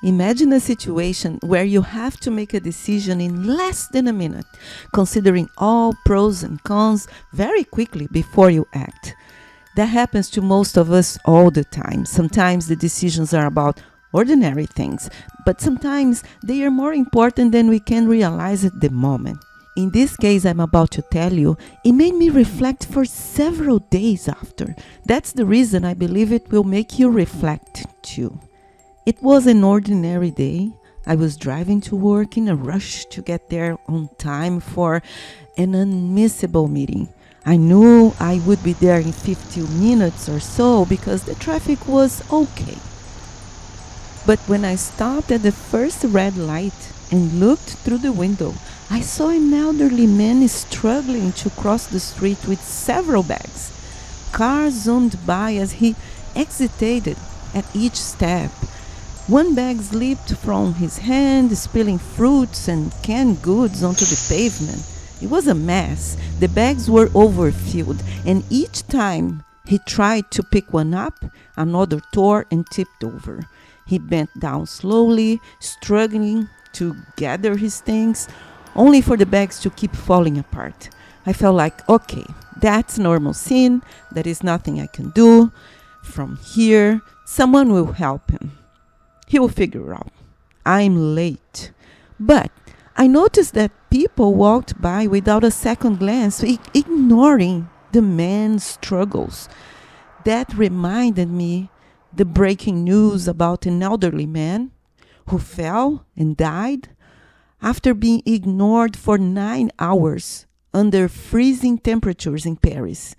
Imagine a situation where you have to make a decision in less than a minute, considering all pros and cons very quickly before you act. That happens to most of us all the time. Sometimes the decisions are about ordinary things, but sometimes they are more important than we can realize at the moment. In this case, I'm about to tell you, it made me reflect for several days after. That's the reason I believe it will make you reflect too. It was an ordinary day. I was driving to work in a rush to get there on time for an unmissable meeting. I knew I would be there in 15 minutes or so because the traffic was okay. But when I stopped at the first red light and looked through the window, I saw an elderly man struggling to cross the street with several bags. Cars zoomed by as he hesitated at each step. One bag slipped from his hand, spilling fruits and canned goods onto the pavement. It was a mess. The bags were overfilled, and each time he tried to pick one up, another tore and tipped over. He bent down slowly, struggling to gather his things, only for the bags to keep falling apart. I felt like, okay, that's normal scene. There is nothing I can do. From here, someone will help him. He will figure out. I'm late. But I noticed that people walked by without a second glance, ignoring the man's struggles. That reminded me the breaking news about an elderly man who fell and died after being ignored for 9 hours under freezing temperatures in Paris.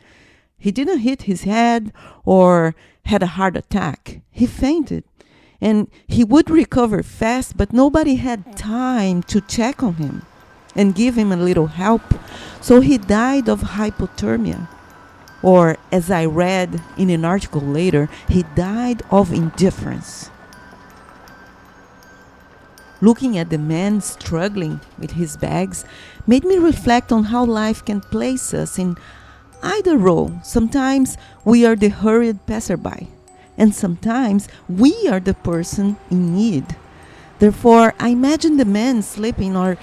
He didn't hit his head or had a heart attack. He fainted. And he would recover fast, but nobody had time to check on him and give him a little help. So he died of hypothermia. Or, as I read in an article later, he died of indifference. Looking at the man struggling with his bags made me reflect on how life can place us in either role. Sometimes we are the hurried passerby, and sometimes we are the person in need. Therefore, I imagine the man slipping or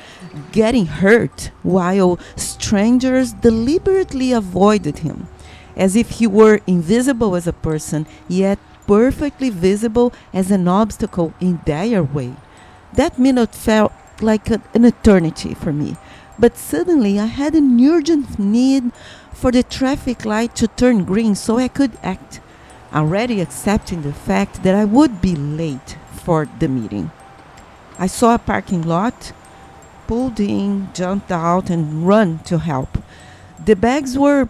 getting hurt while strangers deliberately avoided him, as if he were invisible as a person, yet perfectly visible as an obstacle in their way. That minute felt like an eternity for me, but suddenly I had an urgent need for the traffic light to turn green so I could act, already accepting the fact that I would be late for the meeting. I saw a parking lot, pulled in, jumped out, and ran to help. The bags were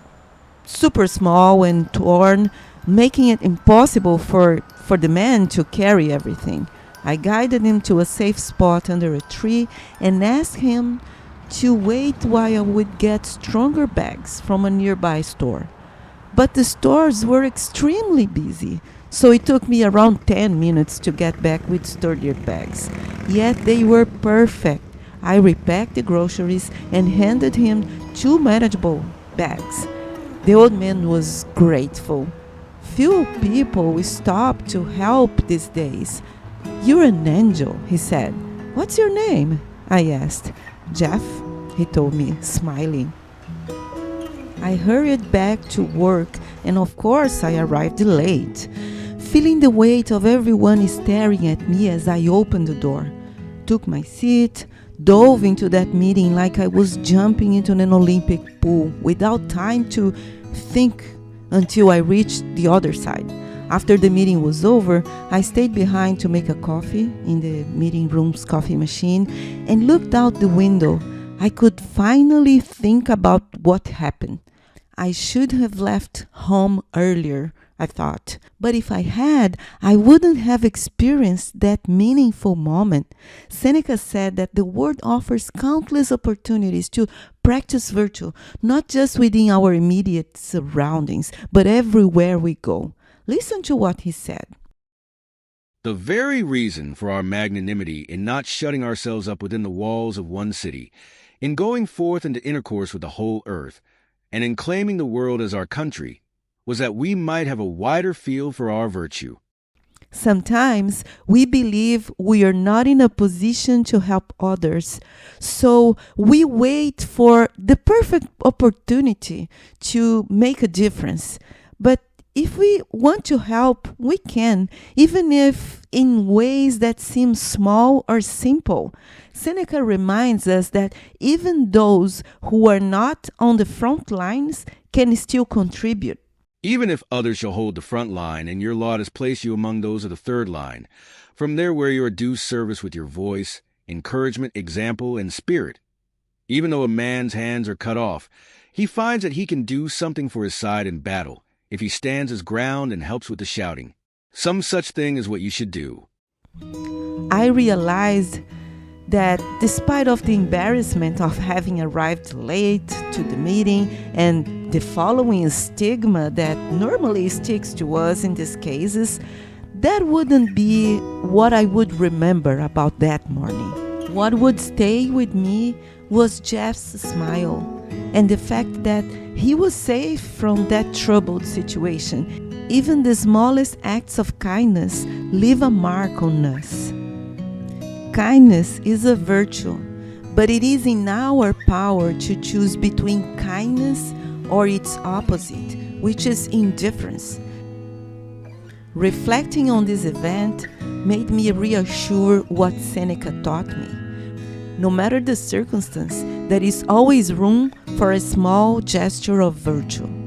super small and torn, making it impossible for the man to carry everything. I guided him to a safe spot under a tree and asked him to wait while I would get stronger bags from a nearby store. But the stores were extremely busy, so it took me around 10 minutes to get back with sturdier bags. Yet they were perfect. I repacked the groceries and handed him 2 manageable bags. The old man was grateful. Few people stop to help these days. You're an angel, he said. What's your name? I asked. Jeff, he told me, smiling. I hurried back to work, and of course I arrived late, feeling the weight of everyone staring at me as I opened the door, took my seat, dove into that meeting like I was jumping into an Olympic pool without time to think until I reached the other side. After the meeting was over, I stayed behind to make a coffee in the meeting room's coffee machine and looked out the window. I could finally think about what happened. I should have left home earlier, I thought. But if I had, I wouldn't have experienced that meaningful moment. Seneca said that the world offers countless opportunities to practice virtue, not just within our immediate surroundings, but everywhere we go. Listen to what he said. The very reason for our magnanimity in not shutting ourselves up within the walls of one city, in going forth into intercourse with the whole earth, and in claiming the world as our country, was that we might have a wider field for our virtue. Sometimes we believe we are not in a position to help others, so we wait for the perfect opportunity to make a difference. But if we want to help, we can, even if in ways that seem small or simple. Seneca reminds us that even those who are not on the front lines can still contribute. Even if others shall hold the front line, and your lot has placed you among those of the third line, from there where you are due service with your voice, encouragement, example, and spirit. Even though a man's hands are cut off, he finds that he can do something for his side in battle, if he stands his ground and helps with the shouting. Some such thing is what you should do. I realized that despite of the embarrassment of having arrived late to the meeting and the following stigma that normally sticks to us in these cases, that wouldn't be what I would remember about that morning. What would stay with me was Jeff's smile and the fact that he was safe from that troubled situation. Even the smallest acts of kindness leave a mark on us. Kindness is a virtue, but it is in our power to choose between kindness or its opposite, which is indifference. Reflecting on this event made me reassure what Seneca taught me. No matter the circumstance, there is always room for a small gesture of virtue.